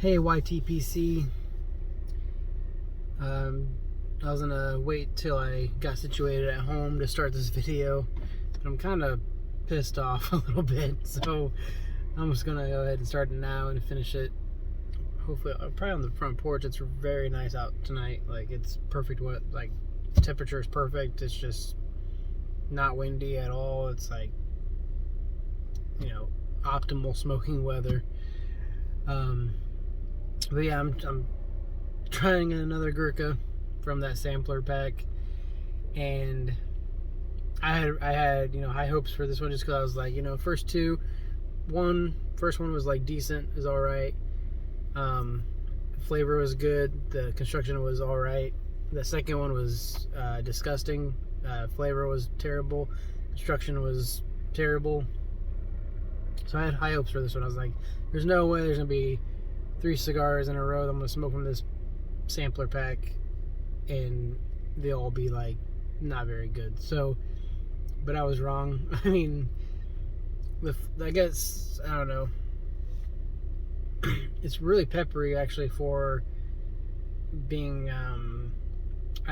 Hey YTPC, I was gonna wait till I got situated at home to start this video, but I'm kind of pissed off a little bit, so I'm just gonna go ahead and start it now and finish it. Hopefully, probably on the front porch. It's very nice out tonight. Like, it's perfect. Like, the temperature is perfect. It's just not windy at all. It's like, optimal smoking weather. But yeah, I'm trying another Gurkha from that sampler pack, and I had high hopes for this one just because I was like, first one was like decent, is all right. Flavor was good. The construction was all right. The second one was disgusting. Flavor was terrible. Construction was terrible. So I had high hopes for this one. I was like, there's no way there's gonna be 3 cigars in a row that I'm gonna smoke from this sampler pack and they'll all be like not very good. So, but I was wrong. I mean, I guess, I don't know, it's really peppery actually for being I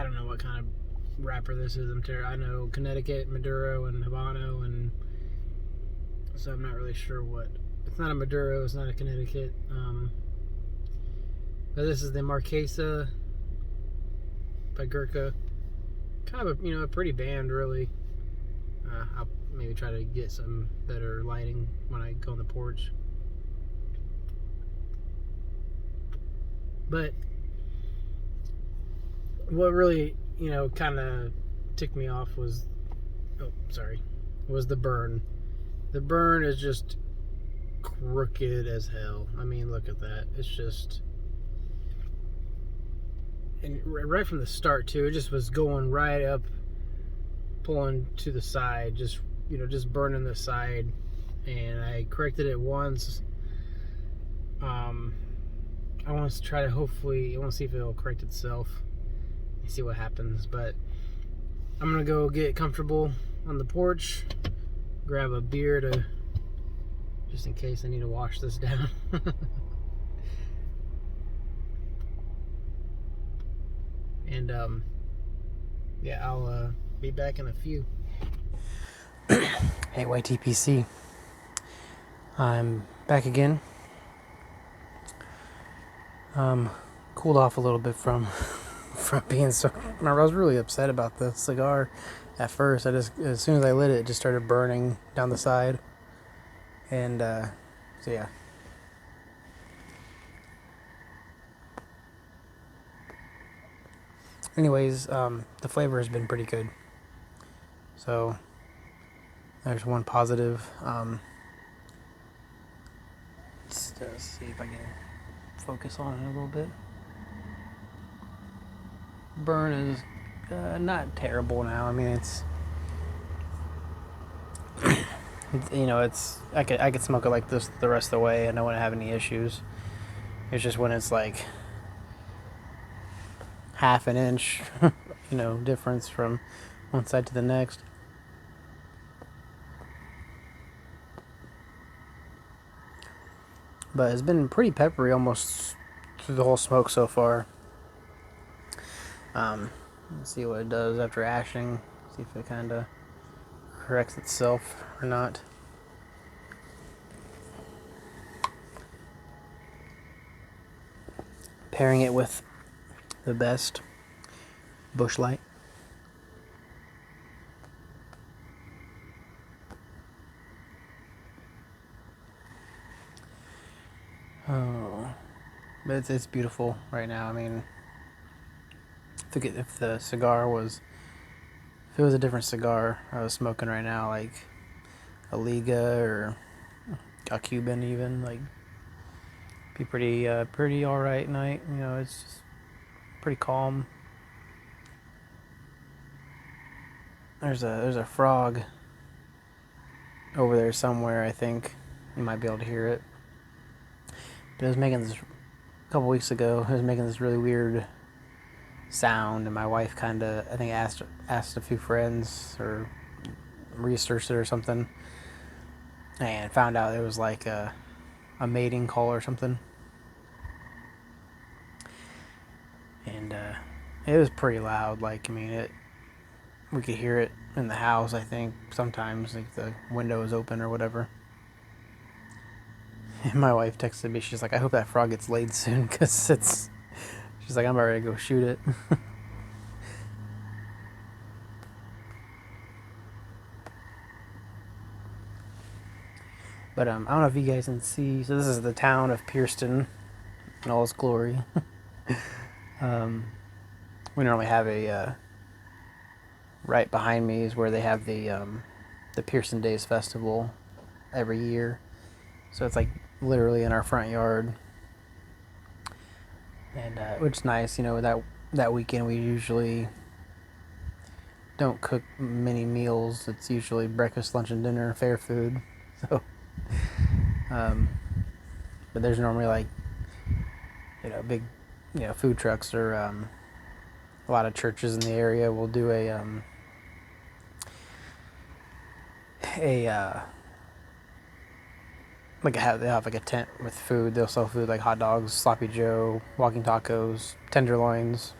don't know what kind of wrapper this is. I know Connecticut, Maduro, and Habano, and so I'm not really sure what. It's not a Maduro, it's not a Connecticut. But this is the Marquesa by Gurkha. Kind of a pretty band, really. I'll maybe try to get some better lighting when I go on the porch. But what really, kind of ticked me off was, was the burn. The burn is just crooked as hell. I mean, look at that. It's just, and right from the start too, it just was going right up, pulling to the side, just burning the side. And I corrected it once. I want to try to I want to see if it'll correct itself and see what happens. But I'm gonna go get comfortable on the porch, grab a beer to, just in case I need to wash this down. And yeah, I'll be back in a few. Hey YTPC, I'm back again. Cooled off a little bit from being so. I was really upset about the cigar at first. As soon as I lit it, it just started burning down the side, and so yeah. Anyways, the flavor has been pretty good. So there's one positive. Let's see if I can focus on it a little bit. Burn is not terrible now. I mean, it's I could smoke it like this the rest of the way and I wouldn't have any issues. It's just when it's like half an inch, difference from one side to the next. But it's been pretty peppery almost through the whole smoke so far. Let's see what it does after ashing. See if it kind of corrects itself or not. Pairing it with the best Bush Light. Oh, but it's beautiful right now. I mean, if the cigar was, if it was a different cigar I was smoking right now, like a Liga or a Cuban even, like, be pretty all right night. It's just pretty calm. There's a frog over there somewhere. I think you might be able to hear it. But it was making this a couple weeks ago. It was making this really weird sound, and my wife kind of, I think, asked a few friends or researched it or something, and found out it was like a mating call or something. and it was pretty loud. Like, I mean, we could hear it in the house. I think sometimes, like, the window is open or whatever. And my wife texted me. She's like, "I hope that frog gets laid soon, because it's." She's like, "I'm about ready to go shoot it." But I don't know if you guys can see. So this is the town of Pierceton in all its glory. We normally have a right behind me is where they have the Pearson Days Festival every year. So it's like literally in our front yard, and which is nice. You know, that weekend we usually don't cook many meals. It's usually breakfast, lunch, and dinner, fair food. So, but there's normally, like, big, food trucks, or a lot of churches in the area will do a they'll have like a tent with food. They'll sell food like hot dogs, sloppy Joe, walking tacos, tenderloins.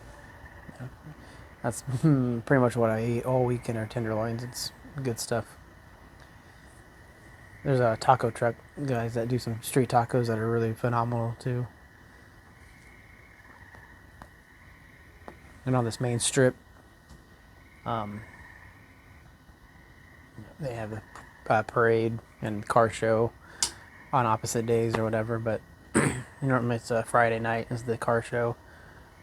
That's pretty much what I eat all weekend, are tenderloins. It's good stuff. There's a taco truck guys that do some street tacos that are really phenomenal too. And on this main strip, they have a parade and car show on opposite days or whatever. But normally it's a Friday night is the car show,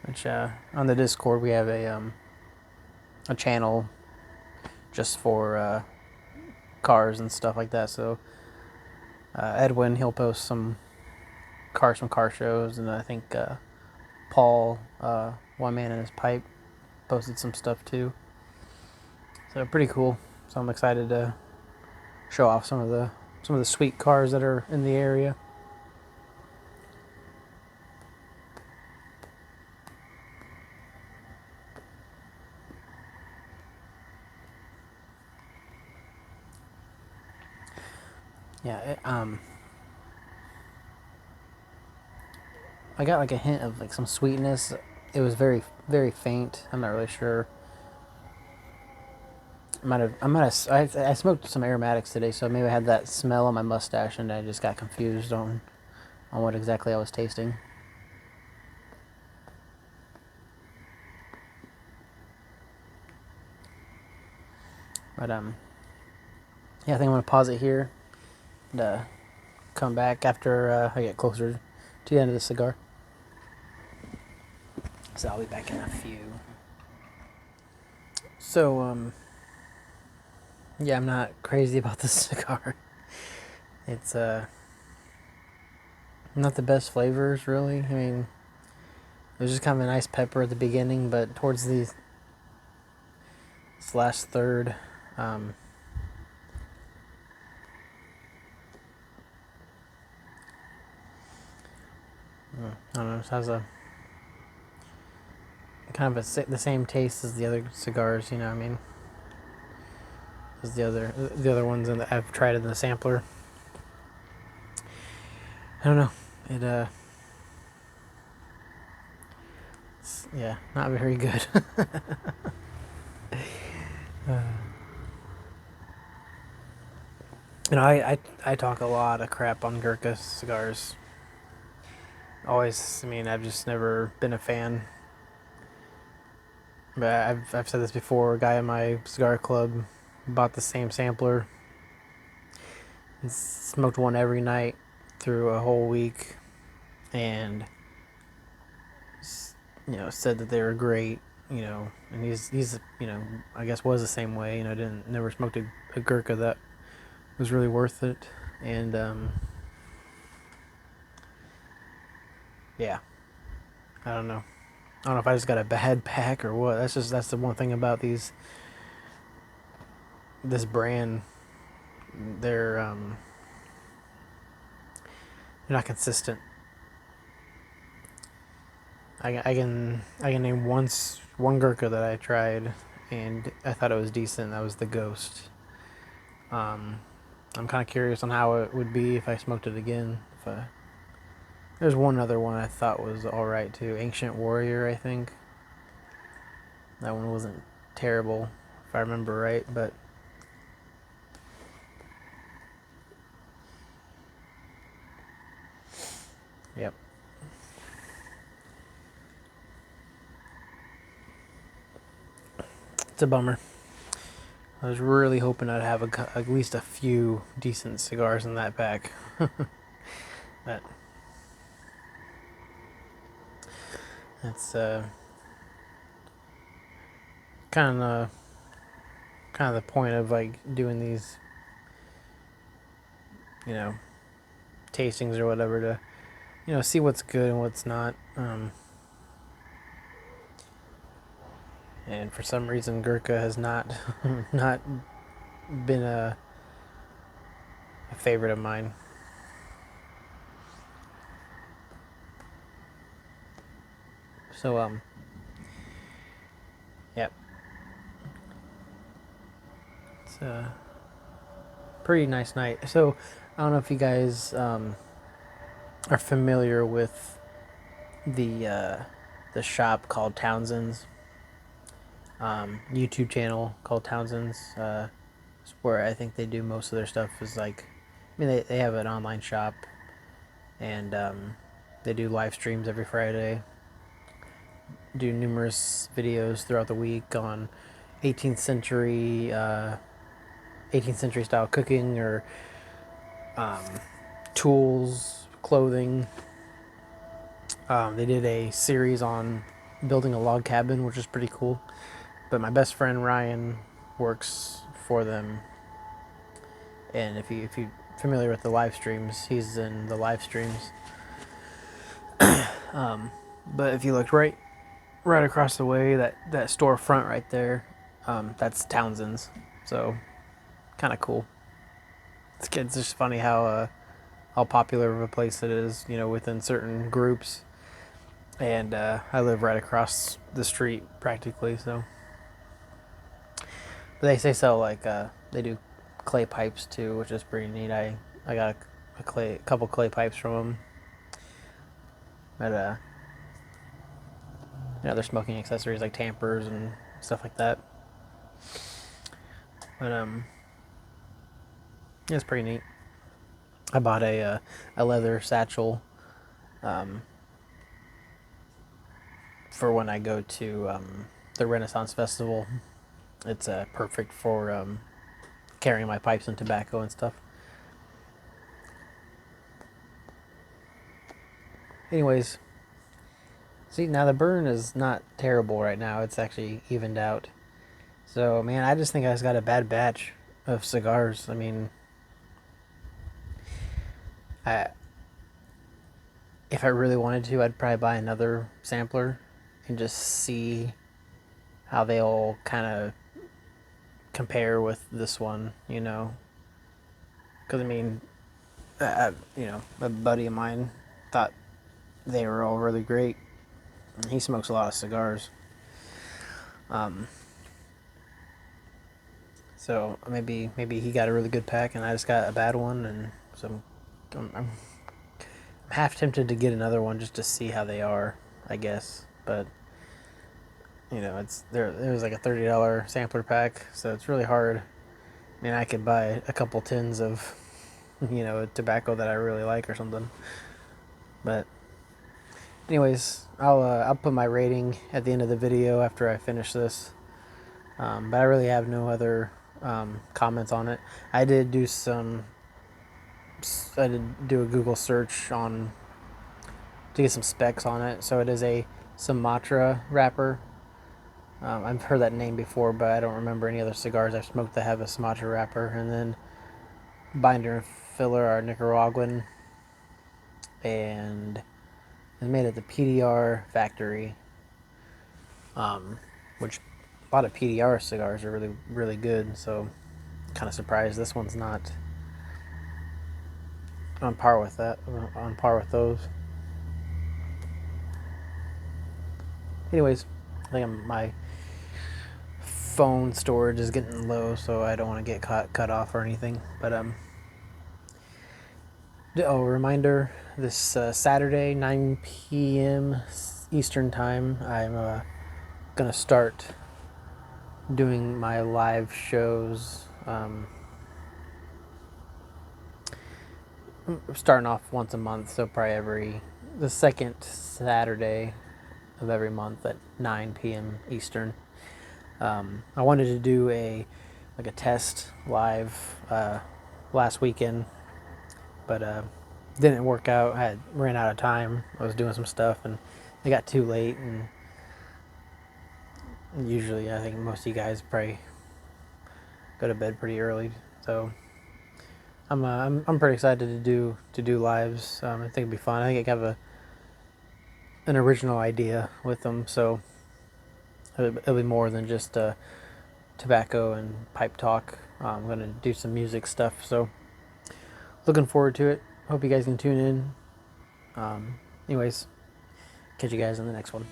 which on the Discord we have a channel just for cars and stuff like that. So Edwin, he'll post some cars from car shows, and I think Paul, One Man in His Pipe, posted some stuff too. So pretty cool. So I'm excited to show off some of the sweet cars that are in the area. Yeah, I got like a hint of like some sweetness. It was very, very faint. I'm not really sure. I smoked some aromatics today, so maybe I had that smell on my mustache, and I just got confused on what exactly I was tasting. But yeah, I think I'm gonna pause it here and come back after I get closer to the end of the cigar. So I'll be back in a few. So yeah, I'm not crazy about this cigar. It's not the best flavors, really. I mean, it was just kind of a nice pepper at the beginning, but towards this last third, I don't know, it has a kind of the same taste as the other cigars, I mean, as the other ones that I've tried in the sampler. I don't know, it's, yeah, not very good. I talk a lot of crap on Gurkha cigars. Always, I mean, I've just never been a fan. But I've said this before. A guy in my cigar club bought the same sampler and smoked one every night through a whole week, and said that they were great. And he's I guess was the same way. Never smoked a Gurkha that was really worth it, and yeah, I don't know. I don't know if I just got a bad pack or what. That's the one thing about this brand. They're not consistent. I can name one Gurkha that I tried and I thought it was decent. That was the Ghost. I'm kind of curious on how it would be if I smoked it again. There's one other one I thought was all right too. Ancient Warrior, I think. That one wasn't terrible, if I remember right, but yep. It's a bummer. I was really hoping I'd have at least a few decent cigars in that pack. But that's kind of the point of like doing these, tastings or whatever, to see what's good and what's not. And for some reason, Gurkha has not not been a favorite of mine. So yep. It's a pretty nice night. So I don't know if you guys are familiar with the shop called Townsend's. YouTube channel called Townsend's. It's where I think they do most of their stuff. Is like, I mean, they have an online shop, and they do live streams every Friday. Do numerous videos throughout the week on 18th century style cooking, or tools, clothing. They did a series on building a log cabin, which is pretty cool. But my best friend Ryan works for them, and if you're familiar with the live streams, he's in the live streams. But if you looked right across the way, that storefront right there, that's Townsend's. So kind of cool. It's just funny how popular of a place it is, within certain groups. And I live right across the street practically, so. But they sell like they do clay pipes too, which is pretty neat. I got a couple clay pipes from them. But other smoking accessories like tampers and stuff like that. But yeah, it's pretty neat. I bought a leather satchel for when I go to the Renaissance Festival. It's perfect for carrying my pipes and tobacco and stuff. Anyways, see, now the burn is not terrible right now. It's actually evened out. So, man, I just think I just got a bad batch of cigars. I mean, if I really wanted to, I'd probably buy another sampler and just see how they all kind of compare with this one, because I mean, a buddy of mine thought they were all really great. He smokes a lot of cigars, so maybe he got a really good pack and I just got a bad one, and so I'm half tempted to get another one just to see how they are, I guess, but. It's there. It was like a $30 sampler pack, so it's really hard. I mean, I could buy a couple tins of, tobacco that I really like or something. But, anyways, I'll put my rating at the end of the video after I finish this. But I really have no other comments on it. I did do a Google search to get some specs on it. So it is a Sumatra wrapper. I've heard that name before, but I don't remember any other cigars I've smoked that have a Sumatra wrapper. And then binder and filler are Nicaraguan, and it's made at the PDR factory, which a lot of PDR cigars are really, really good. So kind of surprised this one's not on par with those. Anyways, I think my phone storage is getting low, so I don't want to get cut off or anything. But reminder, this Saturday, 9 p.m. Eastern time, I'm gonna start doing my live shows. Starting off once a month, so probably the second Saturday of every month at 9 p.m. Eastern. I wanted to do a test live last weekend, but didn't work out. I ran out of time. I was doing some stuff and it got too late. And usually, I think most of you guys probably go to bed pretty early, so I'm pretty excited to do lives. I think it'd be fun. I think I have an original idea with them, so it'll be more than just tobacco and pipe talk. I'm gonna do some music stuff, so looking forward to it. Hope you guys can tune in. Anyways, catch you guys in the next one.